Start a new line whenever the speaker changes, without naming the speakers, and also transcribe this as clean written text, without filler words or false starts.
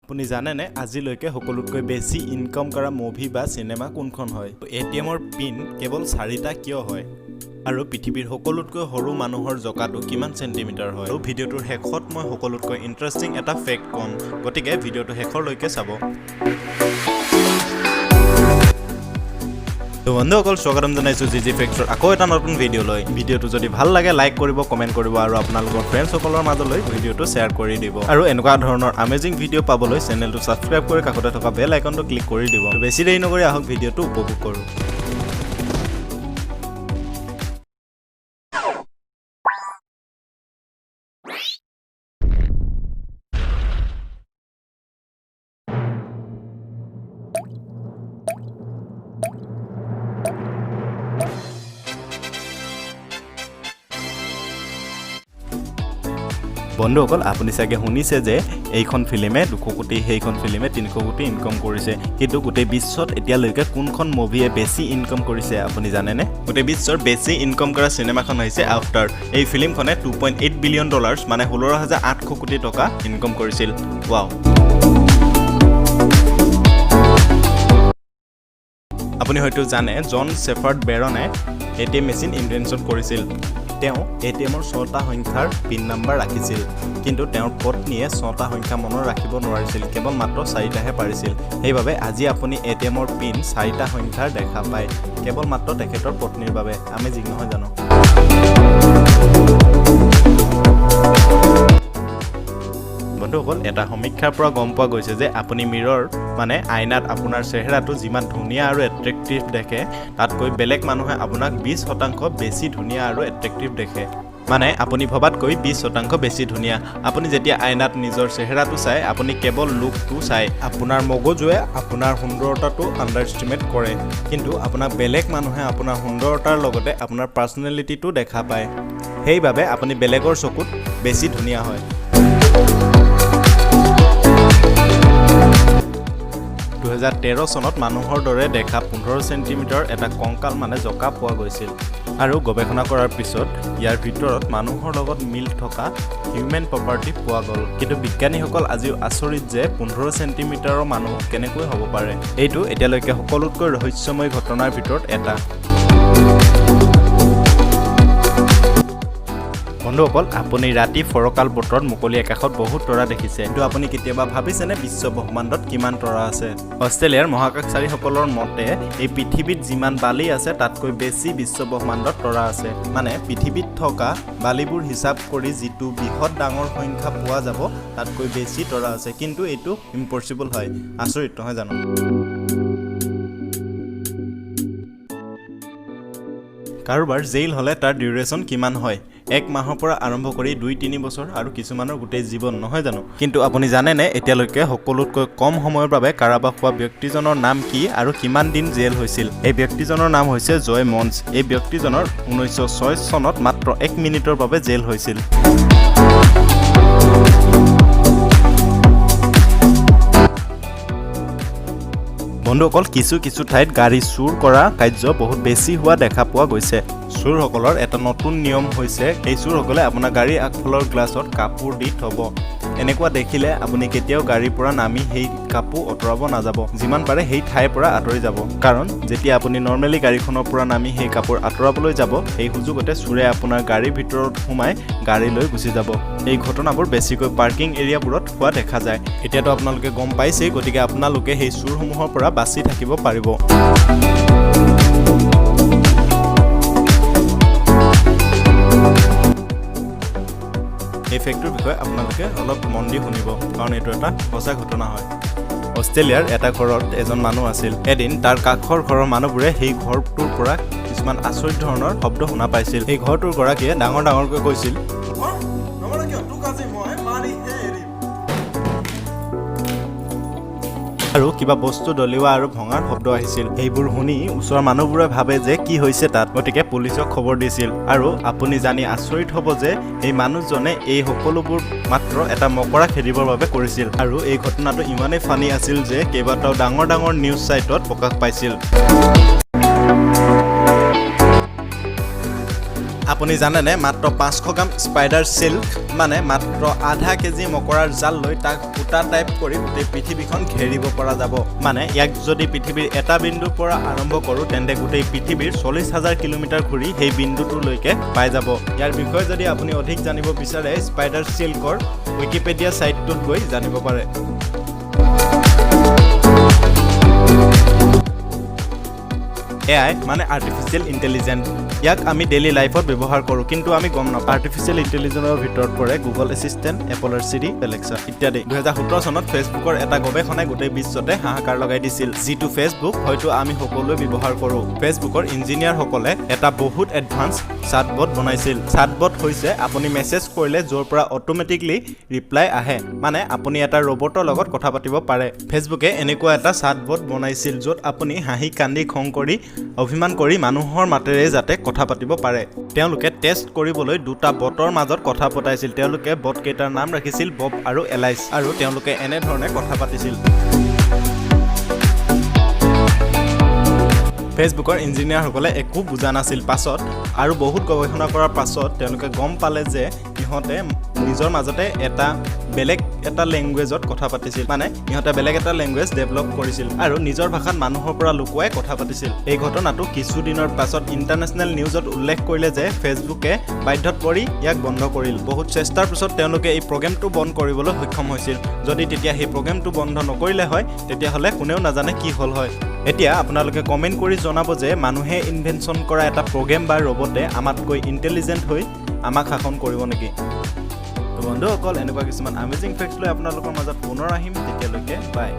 আপুনি জানেনে আজিলৈকে সকলোতকৈ বেছি ইনকাম কৰা মুভি বা সিনেমা কোনখন হয়? এটিএমৰ পিন কেৱল 4টা কিয় হয়? আৰু পৃথিৱীৰ সকলোতকৈ সৰু মানুহৰ জকাটো কিমান সেন্টিমিটাৰ হয়? আৰু ভিডিঅ'টোৰ শেষত মই সকলোতকৈ ইন্টাৰেষ্টিং এটা ফেক্ট কম, গতিকে ভিডিঅ'টো শেষলৈকে চাব। তো বন্ধুসকল স্বাগতম জনাইছো জিজি ফেক্টৰ আকৌ এটা নতুন ভিডিঅ' লৈ। ভিডিঅ'টো যদি ভাল লাগে লাইক কৰিব, কমেণ্ট কৰিব আৰু আপোনালোকৰ ফ্ৰেণ্ডসকলৰ মাজলৈ ভিডিঅ'টো শ্বেয়াৰ কৰি দিব। আৰু এনেকুৱা ধৰণৰ আমেজিং ভিডিঅ' পাবলৈ চেনেলটো ছাবস্ক্ৰাইব কৰি কাষতে থকা বেল আইকনটো ক্লিক কৰি দিব। বেছি দেৰি নকৰি আহক ভিডিঅ'টো উপভোগ কৰোঁ। বন্ধুসকল আপুনি চাগে শুনিছে যে এইখন ফিল্মে 200 কোটি, সেইখন ফিল্মে 300 কোটি ইনকাম কৰিছে, কিন্তু গোটেই বিশ্বত এতিয়ালৈকে কোনখন মুভিয়ে বেছি ইনকাম কৰিছে আপুনি জানেনে? গোটেই বিশ্বৰ বেছি ইনকাম কৰা চিনেমাখন হৈছে আফটাৰ। এই ফিল্মখনে $2.8 বিলিয়ন মানে 16,800 কোটি টকা ইনকাম কৰিছিল। ৱাও! আপুনি হয়তো জানে জন শেফাৰ্ড বেৰনে ATM মেচিন ইনভেনশ্যন কৰিছিল। তেওঁ ATMৰ 6টা সংখ্যাৰ পিন নাম্বাৰ ৰাখিছিল, কিন্তু তেওঁৰ পত্নীয়ে 6টা সংখ্যা মনত ৰাখিব নোৱাৰিছিল, কেৱল মাত্ৰ 4টাহে পাৰিছিল। সেইবাবে আজি আপুনি ATMৰ পিন 4টা সংখ্যাৰ দেখা পায়, কেৱল মাত্ৰ তেখেতৰ পত্নীৰ বাবে। আমেজিং নহয় জানো? বন্ধুসকল এটা সমীক্ষাৰ পৰা গম পোৱা গৈছে যে আপুনি মিৰৰ মানে আইনাত আপোনাৰ চেহেৰাটো যিমান ধুনীয়া আৰু এট্ৰেক্টিভ দেখে, তাতকৈ বেলেগ মানুহে আপোনাক 20% বেছি ধুনীয়া আৰু এট্ৰেক্টিভ দেখে। মানে আপুনি ভবাতকৈ 20% বেছি ধুনীয়া। আপুনি যেতিয়া আইনাত নিজৰ চেহেৰাটো চাই, আপুনি কেৱল লুকটো চাই, আপোনাৰ মগজুৱে আপোনাৰ সুন্দৰতাটো আণ্ডাৰষ্টিমেট কৰে, কিন্তু আপোনাক বেলেগ মানুহে আপোনাৰ সুন্দৰতাৰ লগতে আপোনাৰ পাৰ্চনেলিটিটো দেখা পায়। সেইবাবে আপুনি বেলেগৰ চকুত বেছি ধুনীয়া হয়। 2013 চনত মানুহৰ দৰে দেখা 15 চেণ্টিমিটাৰ এটা কংকাল মানে জকা পোৱা গৈছিল, আৰু গৱেষণা কৰাৰ পিছত ইয়াৰ ভিতৰত মানুহৰ লগত মিল থকা হিউমেন প্ৰপাৰ্টি পোৱা গ'ল। কিন্তু বিজ্ঞানীসকল আজিও আচৰিত যে 15 চেণ্টিমিটাৰৰ মানুহ কেনেকৈ হ'ব পাৰে। এইটো এতিয়ালৈকে সকলোতকৈ ৰহস্যময় ঘটনাৰ ভিতৰত এটা। বন্ধুসকল আপুনি ৰাতি ফৰকাল বতৰত মুকলি আকাশত বহুত তৰা দেখিছে, কিন্তু আপুনি কেতিয়াবা ভাবিছেনে বিশ্ব ব্ৰহ্মাণ্ডত কিমান তৰা আছে? অষ্ট্ৰেলিয়াৰ মহাকাশচাৰীসকলৰ মতে এই পৃথিৱীত যিমান বালি আছে তাতকৈ বেছি বিশ্ব ব্ৰহ্মাণ্ডত তৰা আছে। মানে পৃথিৱীত থকা বালিবোৰ হিচাপ কৰি যিটো বৃহৎ ডাঙৰ সংখ্যা পোৱা যাব, তাতকৈ বেছি তৰা আছে, কিন্তু এইটো ইম্পচিবল হয়। আচৰিত নহয় জানো? কাৰোবাৰ জেইল হ'লে তাৰ ডিউৰেশ্যন কিমান হয়? 1 মাহৰ পৰা আৰম্ভ কৰি 2-3 বছৰ, আৰু কিছুমানৰ গোটেই জীৱন, নহয় জানো? কিন্তু আপুনি জানেনে এতিয়ালৈকে সকলোতকৈ কম সময়ৰ বাবে কাৰাবাস হোৱা ব্যক্তিজনৰ নাম কি আৰু কিমান দিন জেল হৈছিল? এই ব্যক্তিজনৰ নাম হৈছে জয় মঞ্চ। এই ব্যক্তিজনৰ 1906 চনত মাত্ৰ 1 মিনিটৰ বাবে জেল হৈছিল। বন্ধুসকল কিছু ঠাইত গাড়ী চুৰ কৰা কাৰ্য বহুত বেছি হোৱা দেখা পোৱা গৈছে। চোৰসকলৰ এটা নতুন নিয়ম হৈছে, এই চোৰসকলে আপোনাৰ গাড়ীৰ আগফালৰ গ্লাছত কাপোৰ দি থ'ব। এনেকুৱা দেখিলে আপুনি কেতিয়াও গাড়ীৰ পৰা নামি সেই কাপোৰ আঁতৰাব নাযাব, যিমান পাৰে সেই ঠাইৰ পৰা আঁতৰি যাব। কাৰণ যেতিয়া আপুনি নৰ্মেলি গাড়ীখনৰ পৰা নামি সেই কাপোৰ আঁতৰাবলৈ যাব, সেই সুযোগতে চোৰে আপোনাৰ গাড়ীৰ ভিতৰত সোমাই গাড়ী লৈ গুচি যাব। এই ঘটনাবোৰ বেছিকৈ পাৰ্কিং এৰিয়াবোৰত হোৱা দেখা যায়। এতিয়াতো আপোনালোকে গম পাইছেই, গতিকে আপোনালোকে সেই চোৰসমূহৰ পৰা বাচি থাকিব পাৰিব। এই ফেক্টৰ বিষয়ে আপোনালোকে অলপ মন দি শুনিব, কাৰণ এইটো এটা সঁচা ঘটনা হয়। অষ্ট্ৰেলিয়াৰ এটা ঘৰত এজন মানুহ আছিল। এদিন তাৰ কাষৰ ঘৰৰ মানুহবোৰে সেই ঘৰটোৰ পৰা কিছুমান আচৰিত ধৰণৰ শব্দ শুনা পাইছিল। সেই ঘৰটোৰ গৰাকীয়ে ডাঙৰকৈ কৈছিল, আৰু কিবা বস্তু দলিওৱা আৰু ভঙাৰ শব্দ আহিছিল। সেইবোৰ শুনি ওচৰৰ মানুহবোৰে ভাবে যে কি হৈছে তাত, গতিকে পুলিচক খবৰ দিছিল। আৰু আপুনি জানি আচৰিত হ'ব যে এই মানুহজনে এই সকলোবোৰ মাত্ৰ এটা মকৰা খেদিবৰ বাবে কৰিছিল। আৰু এই ঘটনাটো ইমানেই ফানি আছিল যে কেইবাটাও ডাঙৰ নিউজ চাইটত প্ৰকাশ পাইছিল। আপুনি জানেনে মাত্ৰ 500 গ্ৰাম স্পাইডাৰ সিল্ক মানে মাত্ৰ আধা কেজি মকৰাৰ জাল লৈ তাক ফুটা টাইপ কৰি গোটেই পৃথিৱীখন ঘেৰিব পৰা যাব মানে ইয়াক যদি পৃথিৱীৰ এটা বিন্দুৰ পৰা আৰম্ভ কৰোঁ তেন্তে গোটেই পৃথিৱীৰ 40,000 কিলোমিটাৰ ঘূৰি সেই বিন্দুটোলৈকে পাই যাব ইয়াৰ বিষয়ে যদি আপুনি অধিক জানিব বিচাৰে স্পাইডাৰ সিল্কৰ উইকিপিডিয়া সাইটটোত গৈ জানিব পাৰে AI মানে আৰ্টিফিচিয়েল ইন্টেলিজেন্স ইয়াক আমি ডেইলি লাইফত ব্যৱহাৰ কৰোঁ কিন্তু আমি গম নাপাওঁ আৰ্টিফিচিয়েল ইন্টেলিজেন্সৰ ভিতৰত পৰে গুগল এছিষ্টেণ্ট এপলৰ চিৰি এলেক্সা ইত্যাদি 2017 চনত ফেচবুকৰ এটা গৱেষণাই গোটেই বিশ্বতে হাহাকাৰ লগাই দিছিল যিটো ফেচবুক হয়তো আমি সকলোৱে ব্যৱহাৰ কৰোঁ ফেচবুকৰ ইঞ্জিনিয়াৰসকলে এটা বহুত এডভান্স চাটবট বনাইছিল চাটবট হৈছে আপুনি মেছেজ কৰিলে য'ৰ পৰা অটোমেটিকলি ৰিপ্লাই আহে মানে আপুনি এটা ৰবটৰ লগত কথা পাতিব পাৰে ফেচবুকে এনেকুৱা এটা চাটবট বনাইছিল য'ত আপুনি হাঁহি কান্দি খং কৰি অভিমান কৰি মানুহৰ মাতেৰে যাতে কথা পাতিব পাৰে তেওঁলোকে টেষ্ট কৰিবলৈ দুটা বটৰ মাজত কথা পতাইছিল তেওঁলোকে বট কেইটাৰ নাম ৰাখিছিল বব আৰু এলাইছ আৰু তেওঁলোকে এনে ধৰণে কথা পাতিছিল ফেচবুকৰ ইঞ্জিনিয়াৰসকলে একো বুজা নাছিল পাছত আৰু বহুত গৱেষণা কৰাৰ পাছত তেওঁলোকে গম পালে যে ইহঁতে নিজৰ মাজতে এটা বেলেগ এটা ল্যাঙ্গুৱেজত কথা পাতিছিল মানে ইহঁতে বেলেগ এটা ল্যাঙ্গুৱেজ ডেভেলপ কৰিছিল আৰু নিজৰ ভাষাত মানুহৰ পৰা লুকুৱাই কথা পাতিছিল এই ঘটনাটো কিছু দিনৰ পাছত ইন্টাৰনেশ্যনেল নিউজত উল্লেখ কৰিলে যে ফেচবুকে বাধ্যত পৰি ইয়াক বন্ধ কৰিল বহুত চেষ্টাৰ পিছত তেওঁলোকে এই প্ৰগ্ৰামটো বন্ধ কৰিবলৈ সক্ষম হৈছিল যদি তেতিয়া সেই প্ৰগ্ৰামটো বন্ধ নকৰিলে হয় তেতিয়াহ'লে কোনেও নাজানে কি হ'ল হয় এতিয়া আপোনালোকে কমেন্ট কৰি জনাব যে মানুহে ইনভেনশন কৰা এটা প্ৰগ্ৰাম বা ৰবটে আমাতকৈ ইন্টেলিজেন্ট হৈ আমাক শাসন কৰিব নেকি তো বন্ধুসকল এনেকুৱা কিছুমান আমেজিং ফেক্টছ লৈ আপোনালোকৰ মাজত পুনৰ আহিম তেতিয়ালৈকে বাই